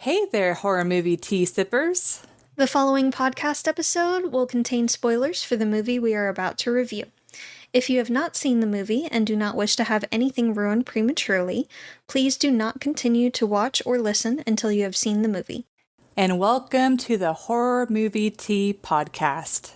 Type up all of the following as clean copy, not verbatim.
Hey there, horror movie tea sippers. The following podcast episode will contain spoilers for the movie we are about to review. If you have not seen the movie and do not wish to have anything ruined prematurely, please do not continue to watch or listen until you have seen the movie. And welcome to the Horror Movie Tea Podcast.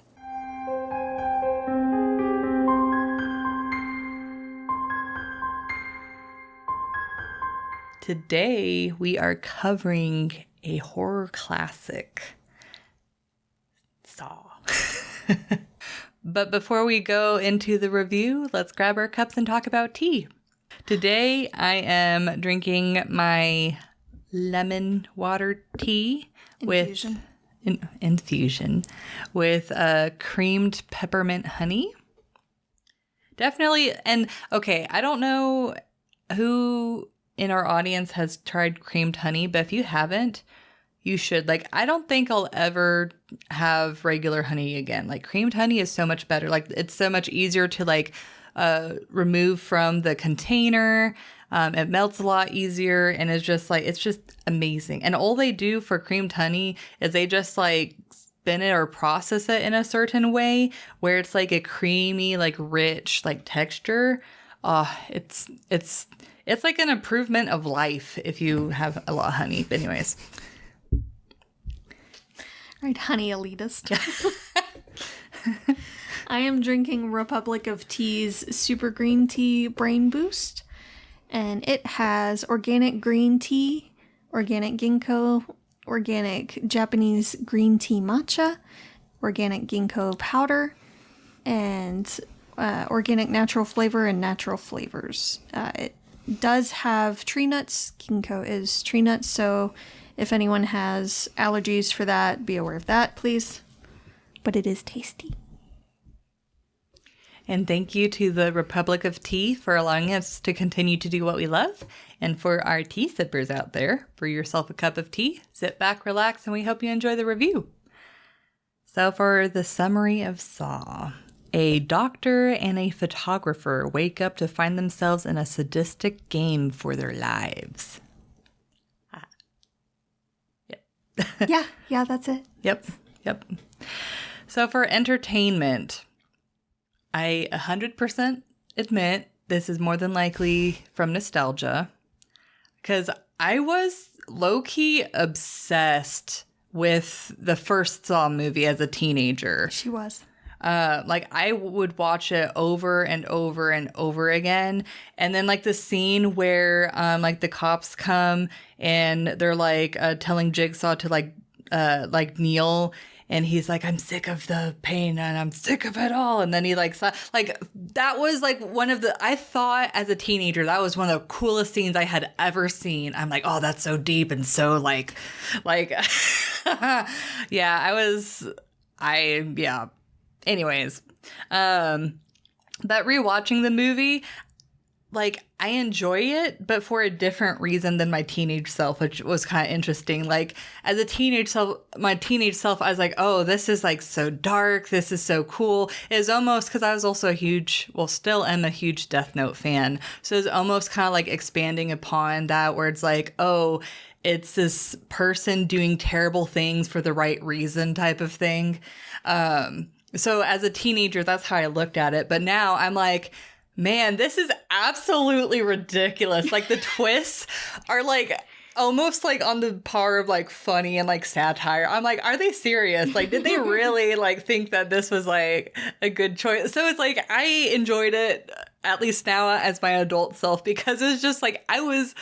Today we are covering a horror classic, Saw. But before we go into the review, let's grab our cups and talk about tea. Today I am drinking my lemon water tea infusion with creamed peppermint honey. Definitely, and okay, I don't know who in our audience has tried creamed honey, but if you haven't, you should. Like, I don't think I'll ever have regular honey again. Like, creamed honey is so much better. Like, it's so much easier to remove from the container. It melts a lot easier, and it's just amazing. And all they do for creamed honey is they just spin it or process it in a certain way where it's like a creamy, rich, texture. It's like an improvement of life if you have a lot of honey. But anyways. Right, honey elitist. I am drinking Republic of Tea's Super Green Tea Brain Boost. And it has organic green tea, organic ginkgo, organic Japanese green tea matcha, organic ginkgo powder, and organic natural flavor and natural flavors. It does have tree nuts. Ginkgo is tree nuts, so if anyone has allergies for that, be aware of that, please. But it is tasty. And thank you to the Republic of Tea for allowing us to continue to do what we love. And for our tea sippers out there, brew yourself a cup of tea, sit back, relax, and we hope you enjoy the review. So for the summary of Saw. A doctor and a photographer wake up to find themselves in a sadistic game for their lives. Yeah, that's it. Yep. So for entertainment, I 100% admit this is more than likely from nostalgia, because I was low-key obsessed with the first Saw movie as a teenager. She was. I would watch it over and over and over again. And then the scene where the cops come and they're telling Jigsaw to kneel, and he's like, I'm sick of the pain and I'm sick of it all. And then he that was one of the, I thought as a teenager, that was one of the coolest scenes I had ever seen. I'm like, oh, that's so deep and so yeah. Anyways, but rewatching the movie, I enjoy it, but for a different reason than my teenage self, which was kind of interesting. As a teenage self, my teenage self, I was like, oh, this is so dark. This is so cool. It's almost, because I was also still am a huge Death Note fan. So it's almost kind of expanding upon that, where it's oh, it's this person doing terrible things for the right reason type of thing. So as a teenager, that's how I looked at it. But now I'm like, man, this is absolutely ridiculous. The twists are almost on the par of funny and satire. I'm like, are they serious? Did they really think that this was a good choice? So it's I enjoyed it, at least now as my adult self, because it was just I was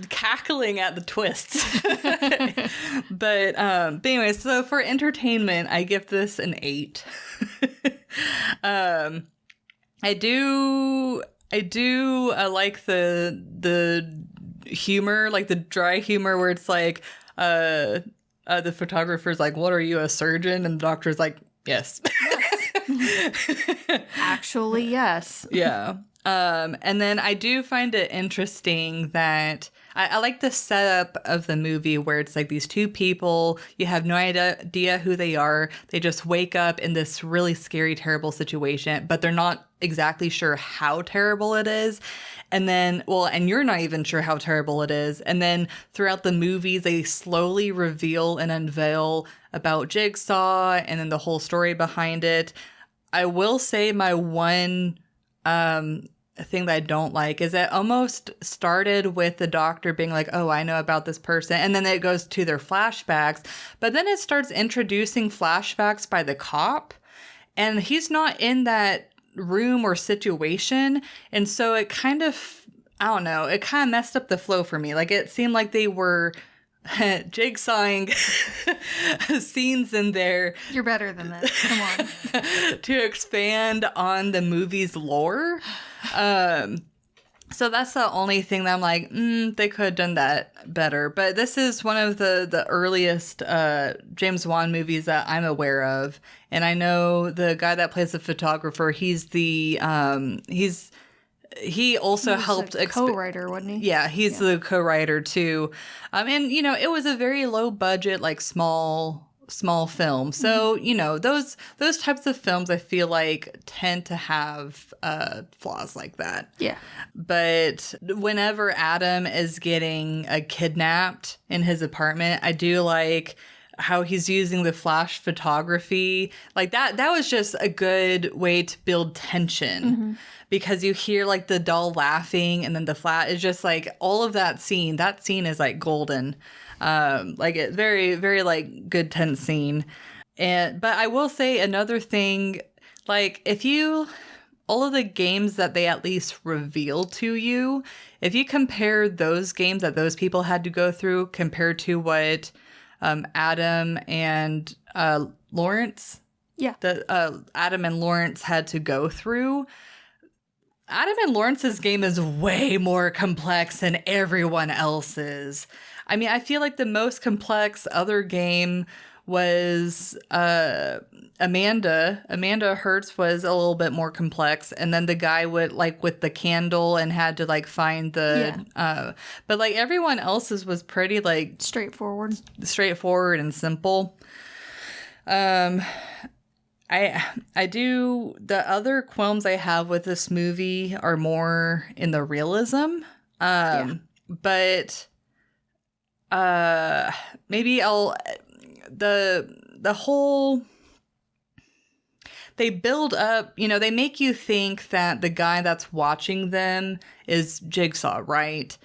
cackling at the twists. But anyway, so for entertainment, I give this an 8. I do like the humor, the dry humor where it's the photographer's what are you, a surgeon? And the doctor's yes. Actually, yes. Yeah. And then I do find it interesting that I like the setup of the movie where it's like these two people, you have no idea who they are. They just wake up in this really scary, terrible situation, but they're not exactly sure how terrible it is. And then, well, and you're not even sure how terrible it is. And then throughout the movies, they slowly reveal and unveil about Jigsaw and then the whole story behind it. I will say my one thing that I don't like is it almost started with the doctor being like, oh, I know about this person. And then it goes to their flashbacks. But then it starts introducing flashbacks by the cop. And he's not in that room or situation. And so it kind of, I don't know, it kind of messed up the flow for me. Like it seemed like they were jigsawing scenes in there. You're better than this. Come on. To expand on the movie's lore. So that's the only thing that I'm like, they could have done that better. But this is one of the earliest James Wan movies that I'm aware of. And I know the guy that plays the photographer, he's the he also helped co-writer, wasn't he? Yeah, he's the co-writer too. And you know, it was a very low budget, like small film. So, you know, those types of films I feel like tend to have flaws like that. Yeah. But whenever Adam is getting kidnapped in his apartment, I do like how he's using the flash photography. Like that was just a good way to build tension. Because you hear like the doll laughing and then the flat is just like all of that scene is like golden. Like it very, very like good tense scene. But I will say another thing, like all of the games that they at least reveal to you, if you compare those games that those people had to go through compared to what Adam and Lawrence, Adam and Lawrence had to go through, Adam and Lawrence's game is way more complex than everyone else's. I mean, I feel like the most complex other game was Amanda. Amanda Hertz was a little bit more complex. And then the guy would like with the candle and had to like find the but like everyone else's was pretty like straightforward and simple. I do, the other qualms I have with this movie are more in the realism. But maybe the whole, they build up, you know, they make you think that the guy that's watching them is Jigsaw, right?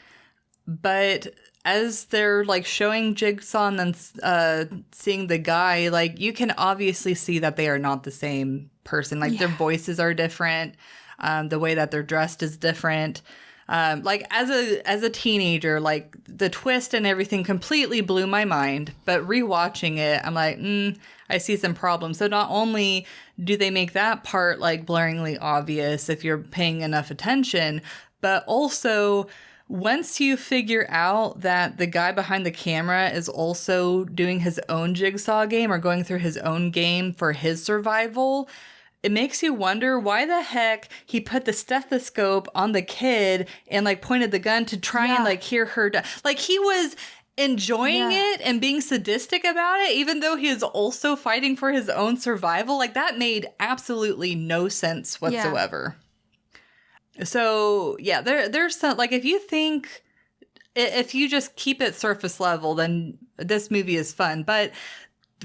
But as they're like showing Jigsaw and then seeing the guy, like you can obviously see that they are not the same person. Like their voices are different. The way that they're dressed is different. Like as a teenager, like the twist and everything completely blew my mind. But rewatching it, I'm like, I see some problems. So not only do they make that part like blaringly obvious if you're paying enough attention, but also once you figure out that the guy behind the camera is also doing his own Jigsaw game or going through his own game for his survival, it makes you wonder why the heck he put the stethoscope on the kid and like pointed the gun to try and like hear her. Like he was enjoying it and being sadistic about it, even though he is also fighting for his own survival. Like that made absolutely no sense whatsoever. So yeah, there's some, like if you just keep it surface level, then this movie is fun. But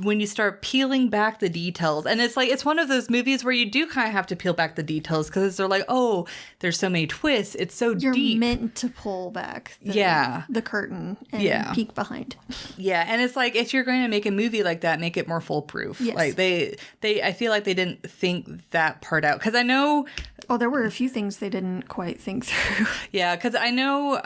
when you start peeling back the details, and it's like, it's one of those movies where you do kind of have to peel back the details because they're like, oh, there's so many twists. It's so You're deep. You're meant to pull back the curtain and peek behind. Yeah. And it's like, if you're going to make a movie like that, make it more foolproof. Yes. Like I feel like they didn't think that part out. Cause I know. Oh, there were a few things they didn't quite think through. Yeah. Cause I know,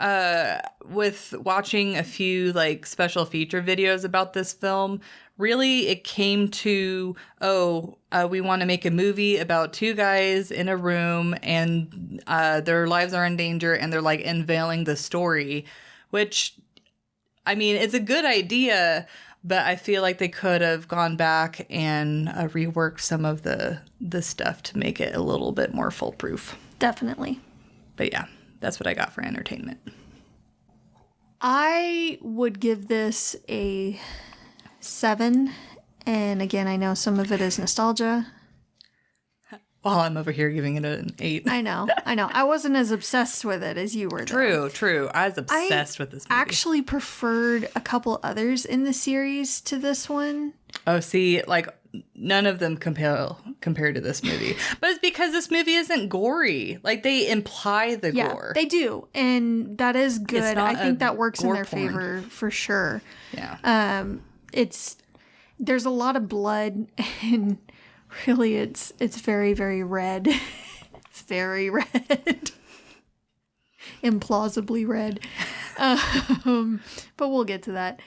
with watching a few like special feature videos about this film, really, it came to, we want to make a movie about two guys in a room and their lives are in danger and they're like unveiling the story, which, I mean, it's a good idea, but I feel like they could have gone back and reworked some of the stuff to make it a little bit more foolproof. Definitely. But yeah, that's what I got for entertainment. I would give this a 7. And again, I know some of it is nostalgia. While I'm over here giving it an 8. I know. I wasn't as obsessed with it as you were, though. True. I was obsessed with this movie. I actually preferred a couple others in the series to this one. Oh, see, like, none of them compared to this movie. But it's because this movie isn't gory. Like, they imply the gore. They do. And that is good. I think that works in their favor for sure. Yeah. There's a lot of blood, and really it's very, very red. Very red. Implausibly red. But we'll get to that.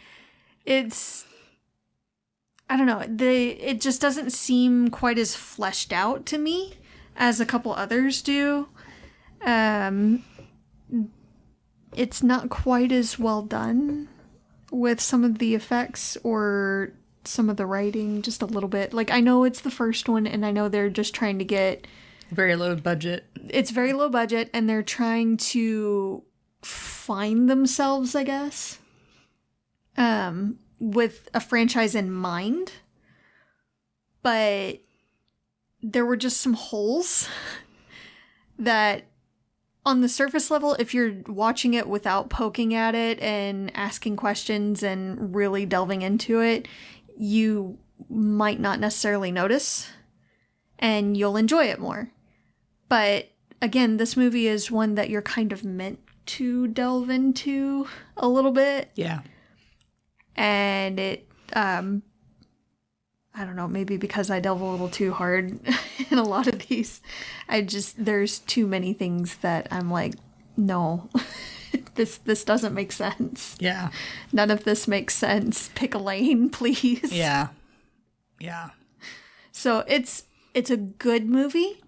I don't know. It just doesn't seem quite as fleshed out to me as a couple others do. It's not quite as well done with some of the effects or some of the writing, just a little bit. Like, I know it's the first one, and I know they're just trying to get... Very low budget. It's very low budget, and they're trying to find themselves, I guess. With a franchise in mind, but there were just some holes that on the surface level, if you're watching it without poking at it and asking questions and really delving into it, you might not necessarily notice and you'll enjoy it more. But again, this movie is one that you're kind of meant to delve into a little bit. Yeah. And it, I don't know, maybe because I delve a little too hard in a lot of these, there's too many things that I'm like, no, this doesn't make sense. Yeah. None of this makes sense. Pick a lane, please. Yeah. Yeah. So it's a good movie,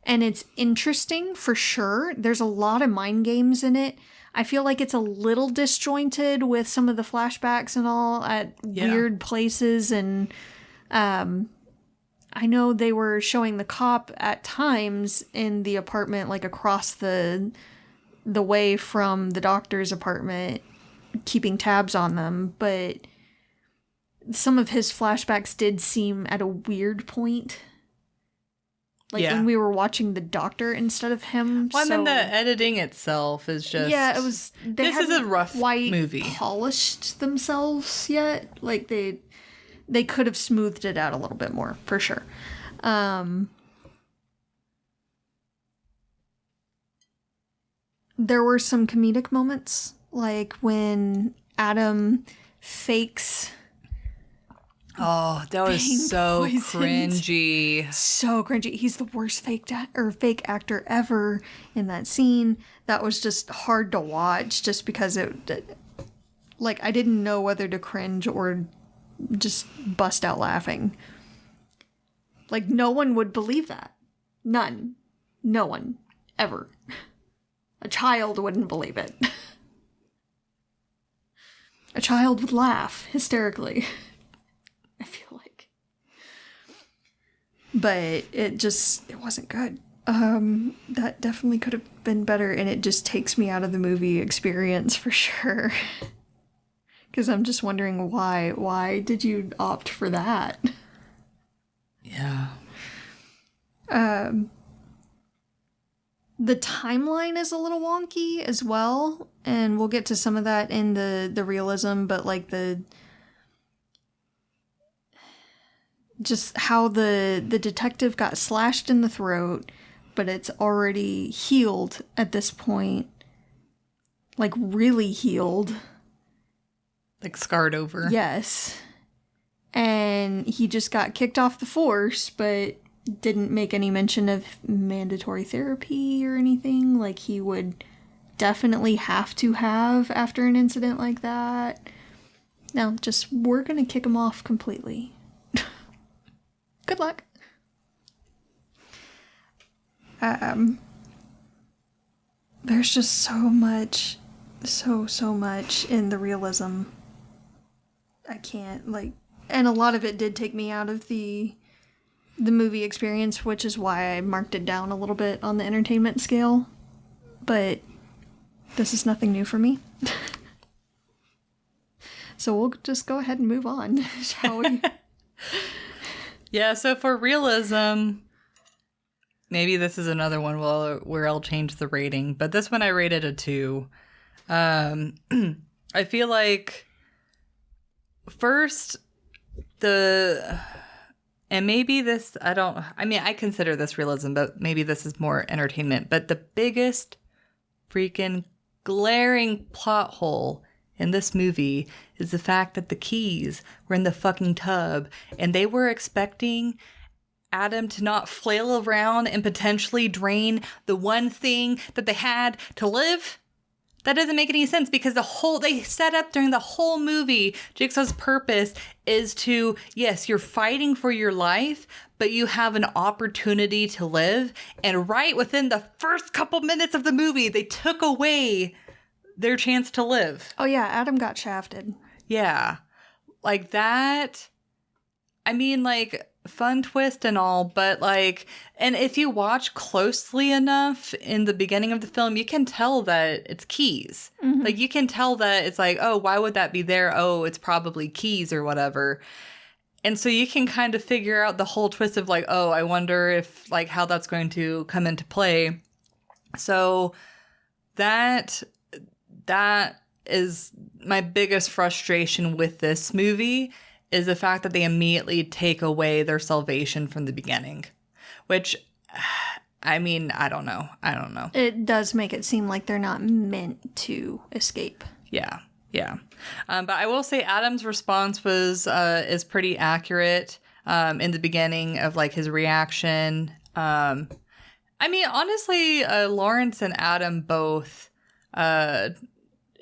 and it's interesting for sure. There's a lot of mind games in it. I feel like it's a little disjointed with some of the flashbacks and all at weird places. And I know they were showing the cop at times in the apartment, like across the way from the doctor's apartment, keeping tabs on them. But some of his flashbacks did seem at a weird point. Like when we were watching the doctor instead of him. Well, I mean, the editing itself is just... Yeah, it was... This is a rough movie. Polished themselves yet. Like, they could have smoothed it out a little bit more, for sure. There were some comedic moments, like when Adam fakes... Oh, that was so poisoned. cringy. So cringy. He's the worst fake actor ever in that scene. That was just hard to watch just because like, I didn't know whether to cringe or just bust out laughing. Like, no one would believe that. None. No one. Ever. A child wouldn't believe it. A child would laugh hysterically. I feel like. But it wasn't good. That definitely could have been better, and it just takes me out of the movie experience for sure. Because I'm just wondering why did you opt for that? Yeah. The timeline is a little wonky as well, and we'll get to some of that in the realism, but like just how the detective got slashed in the throat, but it's already healed at this point. Like, really healed. Like, scarred over. Yes. And he just got kicked off the force, but didn't make any mention of mandatory therapy or anything. Like, he would definitely have to have after an incident like that. No, just, we're gonna kick him off completely. Good luck. There's just so much in the realism. I can't, like, and a lot of it did take me out of the movie experience, which is why I marked it down a little bit on the entertainment scale. But this is nothing new for me. So we'll just go ahead and move on, shall we? Yeah, so for realism, maybe this is another one where I'll change the rating, but this one I rated a 2. I feel like first and maybe this, I consider this realism, but maybe this is more entertainment, but the biggest freaking glaring plot hole in this movie is the fact that the keys were in the fucking tub and they were expecting Adam to not flail around and potentially drain the one thing that they had to live. That doesn't make any sense because they set up during the whole movie, Jigsaw's purpose is to, yes, you're fighting for your life, but you have an opportunity to live. And right within the first couple minutes of the movie, they took away their chance to live. Oh yeah, Adam got shafted. Yeah. Like that. I mean, like, fun twist and all, but like, and if you watch closely enough in the beginning of the film, you can tell that it's keys. Mm-hmm. Like, you can tell that it's like, oh, why would that be there? Oh, it's probably keys or whatever. And so you can kind of figure out the whole twist of like, oh, I wonder if like how that's going to come into play. So that is my biggest frustration with this movie, is the fact that they immediately take away their salvation from the beginning. Which, I mean, I don't know. It does make it seem like they're not meant to escape. Yeah. But I will say Adam's response is pretty accurate in the beginning of like his reaction. I mean, honestly, Lawrence and Adam both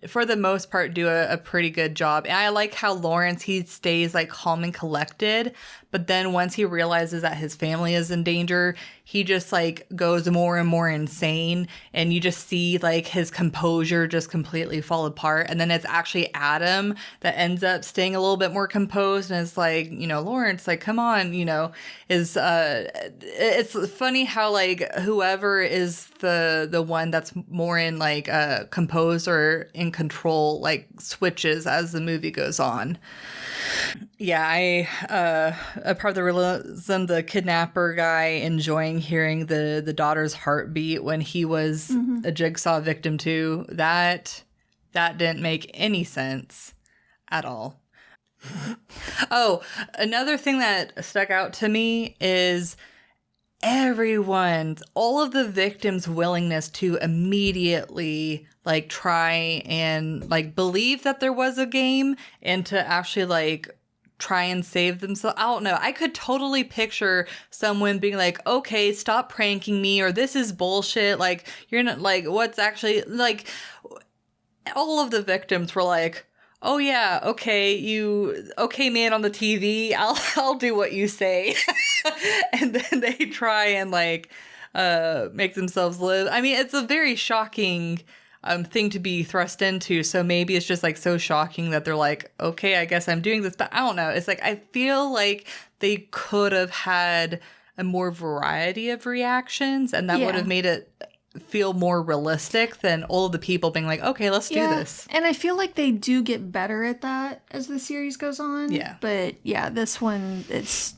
for the most part, do a pretty good job. And I like how Lawrence, he stays like calm and collected, but then once he realizes that his family is in danger, he just like goes more and more insane, and you just see like his composure just completely fall apart. And then it's actually Adam that ends up staying a little bit more composed, and it's like, you know, Lawrence, like, come on, you know, it's funny how like whoever is the one that's more in like composed or in control like switches as the movie goes on. Yeah, a part of the realism, the kidnapper guy enjoying hearing the daughter's heartbeat when he was a Jigsaw victim too. That didn't make any sense at all. Oh, another thing that stuck out to me is all of the victims' willingness to immediately like try and like believe that there was a game and to actually like try and save themselves. I don't know. I could totally picture someone being like, okay, stop pranking me, or this is bullshit. Like, you're not like, what's actually like, all of the victims were like, oh yeah, okay, man on the TV, I'll do what you say. And then they try and like make themselves live. I mean, it's a very shocking thing to be thrust into. So maybe it's just like so shocking that they're like, okay, I guess I'm doing this. But I don't know. It's like, I feel like they could have had a more variety of reactions, and that would have made it feel more realistic than all of the people being like, okay, let's do this. And I feel like they do get better at that as the series goes on. Yeah. But yeah, this one, it's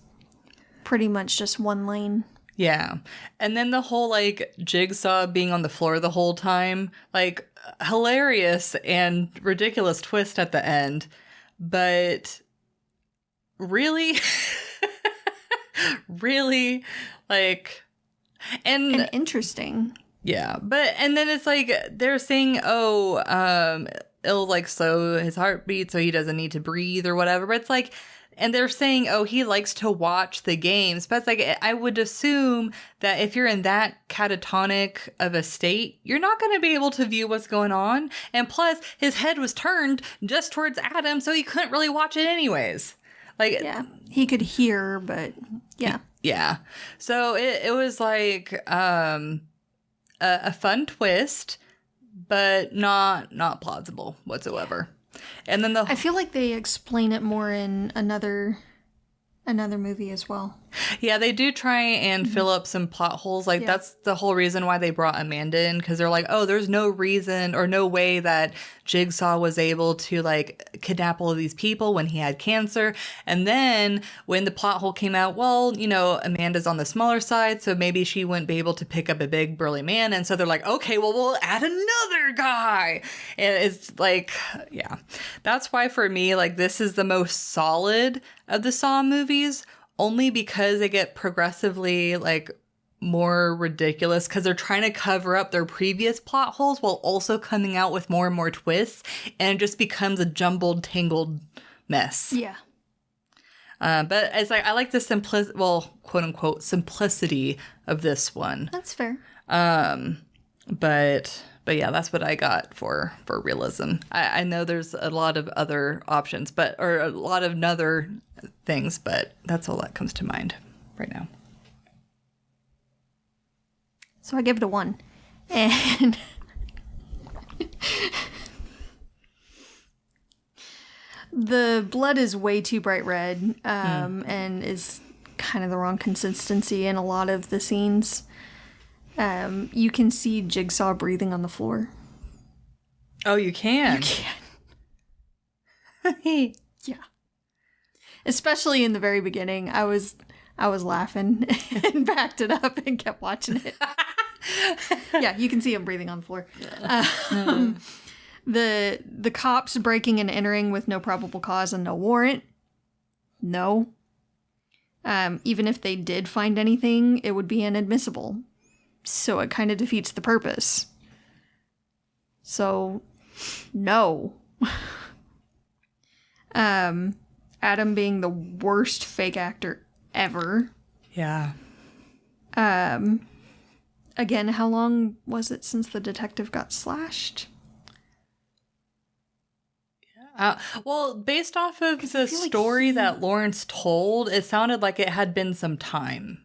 pretty much just one lane. Yeah. And then the whole like Jigsaw being on the floor the whole time, like hilarious and ridiculous twist at the end. But really, really like, and interesting. Yeah. But, and then it's like, they're saying, it'll like slow his heartbeat so he doesn't need to breathe or whatever. But it's like, and they're saying, oh, he likes to watch the games. But it's like, I would assume that if you're in that catatonic of a state, you're not going to be able to view what's going on. And plus, his head was turned just towards Adam, so he couldn't really watch it anyways. Like, yeah, he could hear, but yeah. Yeah. So it was like a fun twist, but not plausible whatsoever. And then I feel like they explain it more in another movie as well. Yeah, they do try and fill up some plot holes. Like, Yeah. that's the whole reason why they brought Amanda in, because they're like, oh, there's no reason or no way that Jigsaw was able to, like, kidnap all of these people when he had cancer. And then when the plot hole came out, well, you know, Amanda's on the smaller side, so maybe she wouldn't be able to pick up a big burly man. And so they're like, okay, well, we'll add another guy. And it's like, yeah. That's why for me, like, this is the most solid of the Saw movies. Only because they get progressively, like, more ridiculous because they're trying to cover up their previous plot holes while also coming out with more and more twists, and it just becomes a jumbled, tangled mess. Yeah. But it's like, I like the quote unquote, simplicity of this one. That's fair. But yeah, that's what I got for realism. I know there's a lot of other options, or a lot of other things, but that's all that comes to mind right now. So I give it a 1. And the blood is way too bright red, and is kind of the wrong consistency in a lot of the scenes. You can see Jigsaw breathing on the floor. Oh, you can? You can. Yeah. Especially in the very beginning. I was laughing and backed it up and kept watching it. Yeah, you can see him breathing on the floor. The cops breaking and entering with no probable cause and no warrant. No. Even if they did find anything, it would be inadmissible. So it kind of defeats the purpose. So, no. Adam being the worst fake actor ever. Yeah. Again, how long was it since the detective got slashed? Well, based off of the story that Lawrence told, it sounded like it had been some time.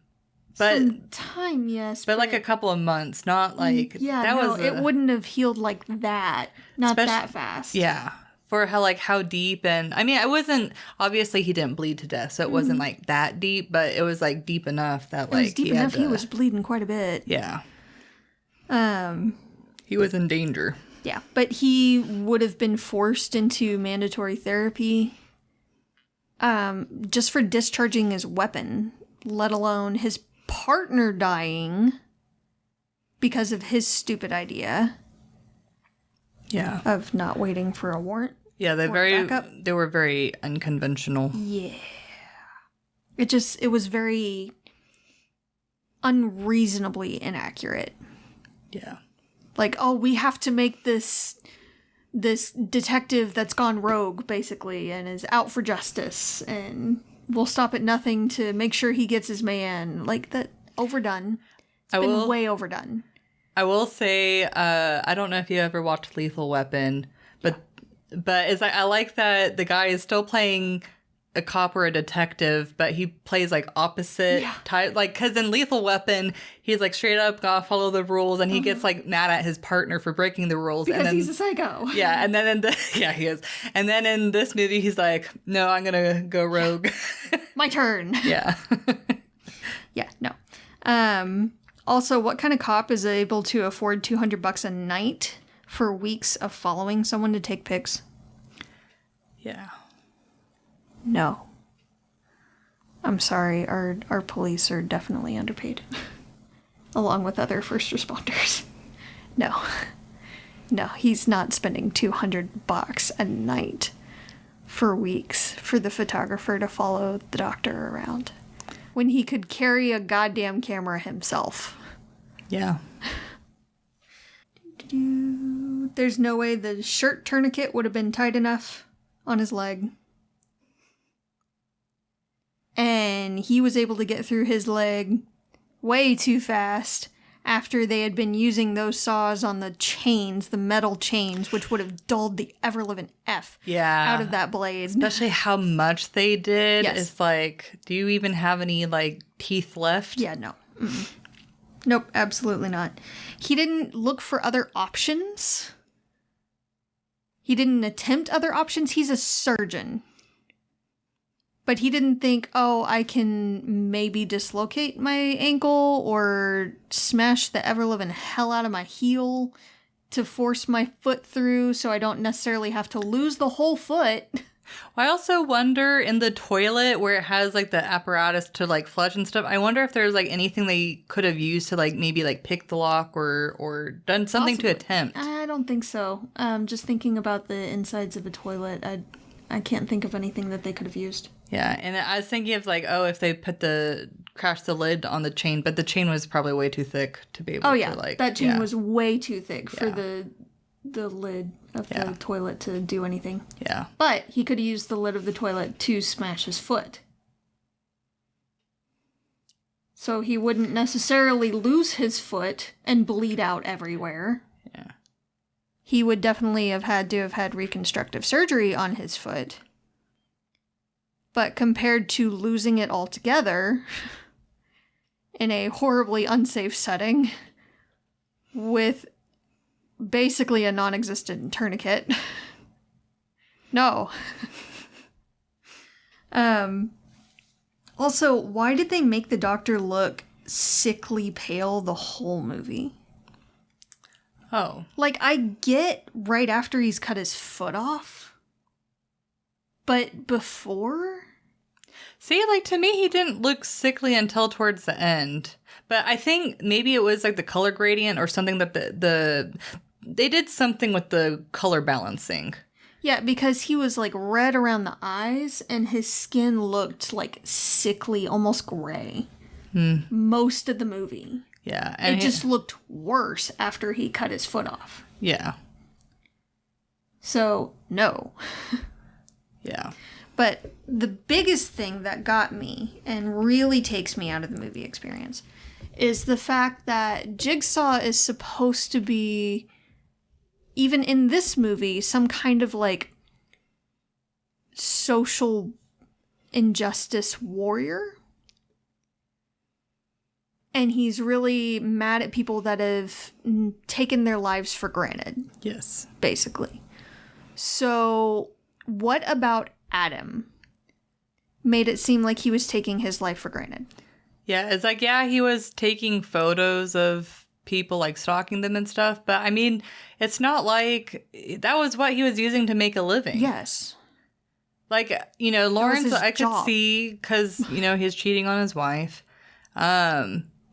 But some time, yes. But like a couple of months, not like... it wouldn't have healed like that. Not that fast. Yeah. For how deep, and I mean, it wasn't, obviously he didn't bleed to death, so it wasn't like that deep, but it was like deep enough that like... It was deep enough he was bleeding quite a bit. Yeah. He was in danger. Yeah, but he would have been forced into mandatory therapy just for discharging his weapon, let alone his partner dying because of his stupid idea. Yeah. Of not waiting for a warrant. Yeah, they were very unconventional. Yeah. It was very unreasonably inaccurate. Yeah. Like, oh, we have to make this detective that's gone rogue, basically, and is out for justice, and we'll stop at nothing to make sure he gets his man. Like, that, overdone. It's been way overdone. I will say, I don't know if you ever watched Lethal Weapon, but it's like, I like that the guy is still playing a cop or a detective, but he plays like opposite type. Like, because in Lethal Weapon, he's like straight up gotta follow the rules, and he gets like mad at his partner for breaking the rules. Because and then, he's a psycho. Yeah, and then he is. And then in this movie, he's like, no, I'm gonna go rogue. My turn. Yeah. Yeah, no. Also, what kind of cop is able to afford $200 a night for weeks of following someone to take pics? Yeah. No. I'm sorry, our police are definitely underpaid. Along with other first responders. No. No, he's not spending $200 a night for weeks for the photographer to follow the doctor around. When he could carry a goddamn camera himself. Yeah. There's no way the shirt tourniquet would have been tight enough on his leg. And he was able to get through his leg way too fast after they had been using those saws on the chains, the metal chains, which would have dulled the ever-living F out of that blade. Especially how much they did. Yes. It's like, do you even have any, like, teeth left? Yeah, no. Mm-mm. Nope, absolutely not. He didn't look for other options. He didn't attempt other options. He's a surgeon. But he didn't think, oh, I can maybe dislocate my ankle or smash the ever-living hell out of my heel to force my foot through so I don't necessarily have to lose the whole foot. Well, I also wonder in the toilet where it has like the apparatus to like flush and stuff. I wonder if there's like anything they could have used to like maybe like pick the lock or done something Possibly. to attempt. I don't think so. Just thinking about the insides of a toilet, I can't think of anything that they could have used. Yeah, and I was thinking of like, oh, if they crashed the lid on the chain, but the chain was probably way too thick to be able to like. That chain was way too thick for the lid of the toilet to do anything. Yeah. But he could have used the lid of the toilet to smash his foot. So he wouldn't necessarily lose his foot and bleed out everywhere. Yeah. He would definitely have had reconstructive surgery on his foot. But compared to losing it altogether in a horribly unsafe setting with basically a non-existent tourniquet, no. Also, why did they make the doctor look sickly pale the whole movie? Oh. Like, I get right after he's cut his foot off. But before? See, like, to me, he didn't look sickly until towards the end. But I think maybe it was, like, the color gradient or something that they did something with the color balancing. Yeah, because he was, like, red around the eyes, and his skin looked, like, sickly, almost gray. Most of the movie. Yeah. And it just looked worse after he cut his foot off. Yeah. So, no. Yeah. But the biggest thing that got me and really takes me out of the movie experience is the fact that Jigsaw is supposed to be, even in this movie, some kind of like social injustice warrior. And he's really mad at people that have taken their lives for granted. Yes. Basically. So, what about Adam made it seem like he was taking his life for granted? Yeah, it's like, yeah, he was taking photos of people, like, stalking them and stuff. But, I mean, it's not like that was what he was using to make a living. Yes. Like, you know, Lawrence, I could job. see because, you know, he's cheating on his wife.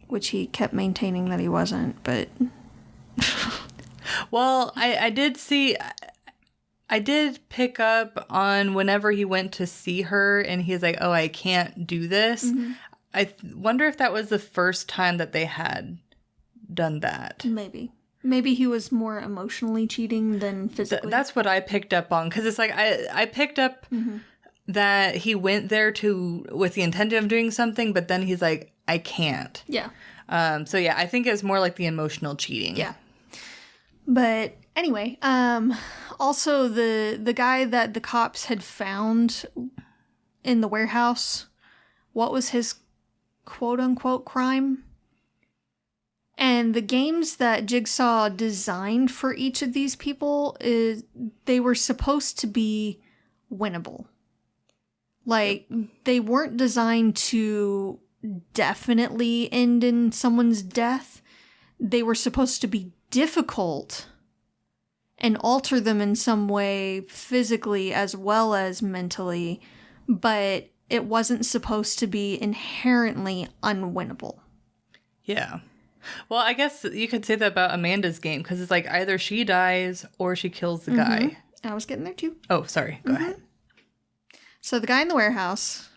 Which he kept maintaining that he wasn't, but... Well, I did see... I did pick up on whenever he went to see her and he's like, oh, I can't do this. Mm-hmm. I wonder if that was the first time that they had done that. Maybe. Maybe he was more emotionally cheating than physically. That's what I picked up on. Because it's like, I picked up that he went there with the intention of doing something, but then he's like, I can't. Yeah. So yeah, I think it's more like the emotional cheating. Yeah. But anyway, also the guy that the cops had found in the warehouse, what was his quote-unquote crime? And the games that Jigsaw designed for each of these people, they were supposed to be winnable. Like, they weren't designed to definitely end in someone's death. They were supposed to be difficult and alter them in some way physically as well as mentally, but it wasn't supposed to be inherently unwinnable. Yeah. Well, I guess you could say that about Amanda's game, because it's like either she dies or she kills the guy. I was getting there too. Oh, sorry. Go ahead. So the guy in the warehouse,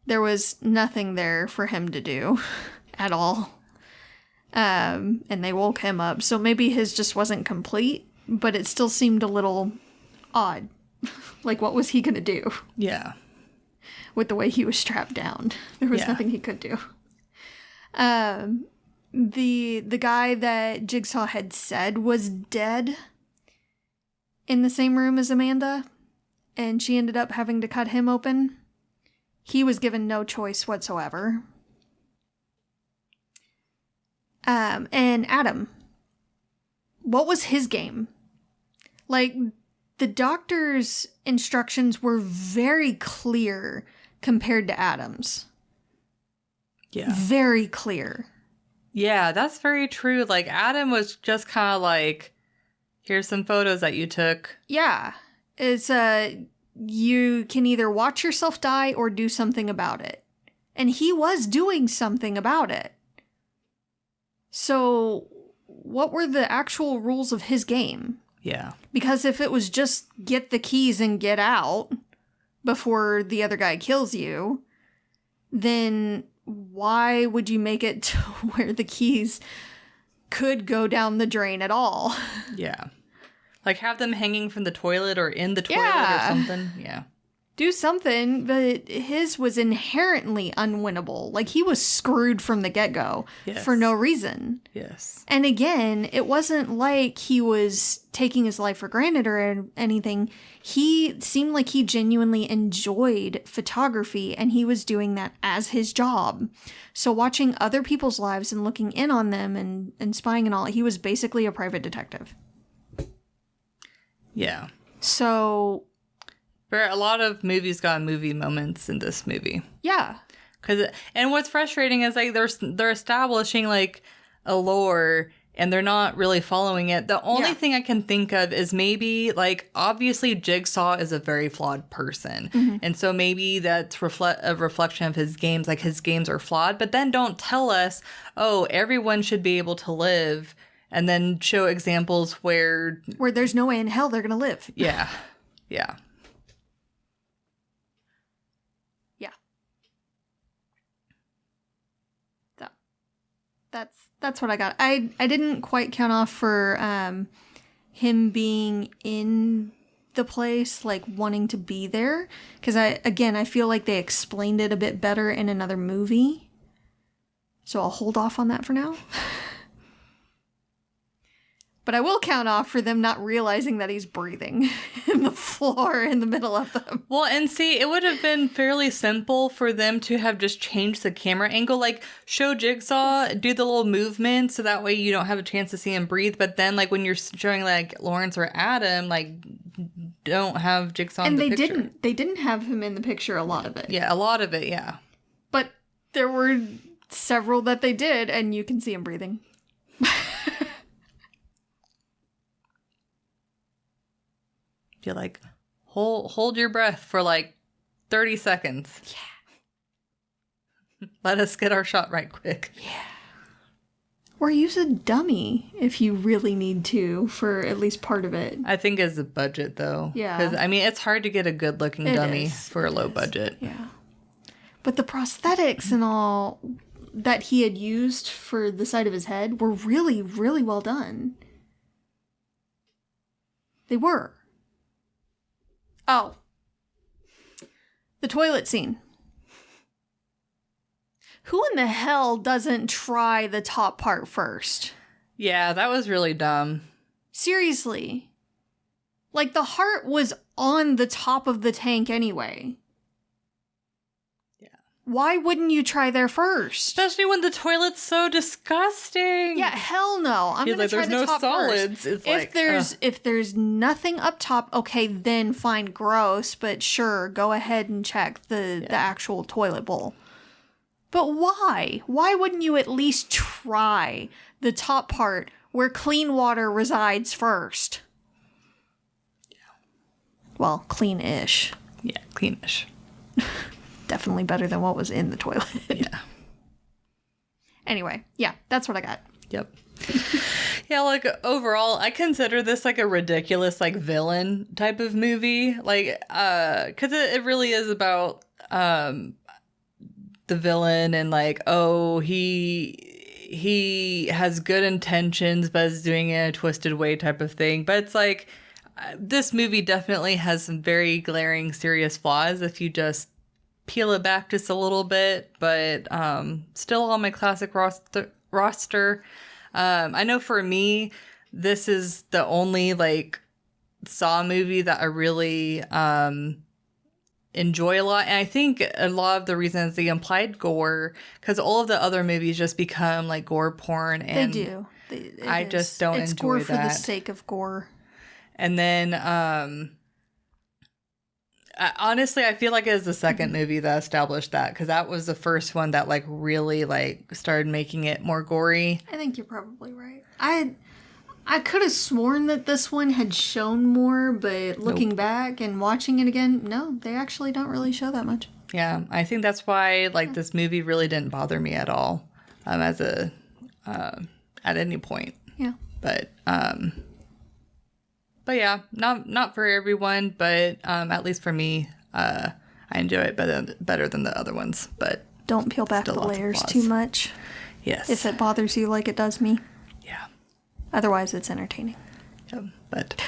there was nothing there for him to do at all. And they woke him up. So maybe his just wasn't complete, but it still seemed a little odd. Like, what was he going to do? Yeah. With the way he was strapped down. There was nothing he could do. The guy that Jigsaw had said was dead in the same room as Amanda, and she ended up having to cut him open. He was given no choice whatsoever. And Adam, what was his game? Like, the doctor's instructions were very clear compared to Adam's. Yeah. Very clear. Yeah, that's very true. Like, Adam was just kind of like, here's some photos that you took. Yeah. It's, you can either watch yourself die or do something about it. And he was doing something about it. So, what were the actual rules of his game? Yeah. Because if it was just get the keys and get out before the other guy kills you, then why would you make it to where the keys could go down the drain at all? Yeah. Like, have them hanging from the toilet or in the toilet Yeah. or something. Yeah. Do something, but his was inherently unwinnable. Like, he was screwed from the get-go Yes. for no reason. Yes. And again, it wasn't like he was taking his life for granted or anything. He seemed like he genuinely enjoyed photography, and he was doing that as his job. So watching other people's lives and looking in on them and spying and all, he was basically a private detective. Yeah. So, But a lot of movies got movie moments in this movie. yeah. And what's frustrating is, like, they're establishing, like, a lore, and they're not really following it. The only thing I can think of is maybe, like, obviously Jigsaw is a very flawed person. Mm-hmm. And so maybe that's a reflection of his games. Like, his games are flawed. But then don't tell us, oh, everyone should be able to live. And then show examples where There's no way in hell they're going to live. Yeah. Yeah. Yeah. So, that's what I got. I didn't quite count off for him being in the place, like wanting to be there, because I feel like they explained it a bit better in another movie. So I'll hold off on that for now. But I will count off for them not realizing that he's breathing in the floor in the middle of them. Well, and see, it would have been fairly simple for them to have just changed the camera angle, like show Jigsaw, do the little movement so that way you don't have a chance to see him breathe. But then, like, when you're showing, like, Lawrence or Adam, like, don't have Jigsaw in the picture. And they didn't have him in the picture, a lot of it. Yeah, a lot of it, yeah. But there were several that they did, and you can see him breathing. You're like, hold your breath for like 30 seconds. Yeah. Let us get our shot right quick. Yeah. Or use a dummy if you really need to for at least part of it. I think it's a budget, though. Yeah. Because, I mean, it's hard to get a good-looking dummy for a low budget. Yeah. But the prosthetics and all that he had used for the side of his head were really, really well done. They were. Oh. The toilet scene. Who in the hell doesn't try the top part first? Yeah, that was really dumb. Seriously. Like, the heart was on the top of the tank anyway. Yeah. Why wouldn't you try there first? Especially when the toilet's so disgusting. Yeah, hell no. I'm gonna try the top solids. first. It's If there's nothing up top, okay, then fine, gross. But sure, go ahead and check the actual toilet bowl. But why? Why wouldn't you at least try the top part where clean water resides first? Yeah. Well, clean-ish. Yeah, cleanish. Definitely better than what was in the toilet. Yeah. Anyway, yeah, that's what I got. Yep. Yeah, like, overall, I consider this, like, a ridiculous, like, villain type of movie. Like, because it really is about, the villain and, like, oh, he has good intentions but is doing it in a twisted way type of thing. But it's like, this movie definitely has some very glaring serious flaws if you just peel it back just a little bit, but still on my classic roster. I know for me, this is the only, like, Saw movie that I really enjoy a lot. And I think a lot of the reasons the implied gore, because all of the other movies just become like gore porn, and they do. I just don't it's enjoy gore that. for the sake of gore. And then Honestly, I feel like it was the second movie that established that, because that was the first one that like really like started making it more gory. I think you're probably right. I could have sworn that this one had shown more, but looking back and watching it again, no, they actually don't really show that much. Yeah, I think that's why like this movie really didn't bother me at all, as a at any point. Yeah. But yeah, not for everyone, but at least for me, I enjoy it better than the other ones. But don't peel back the layers too much. Yes. If it bothers you like it does me. Yeah. Otherwise, it's entertaining. Yeah, but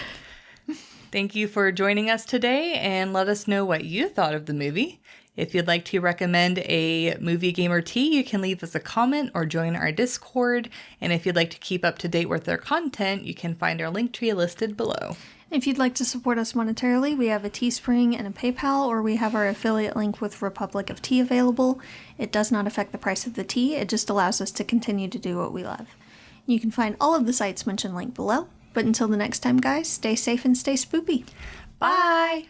thank you for joining us today, and let us know what you thought of the movie. If you'd like to recommend a movie, game, or tea, you can leave us a comment or join our Discord. And if you'd like to keep up to date with our content, you can find our link tree listed below. If you'd like to support us monetarily, we have a Teespring and a PayPal, or we have our affiliate link with Republic of Tea available. It does not affect the price of the tea, it just allows us to continue to do what we love. You can find all of the sites mentioned linked below. But until the next time, guys, stay safe and stay spoopy. Bye!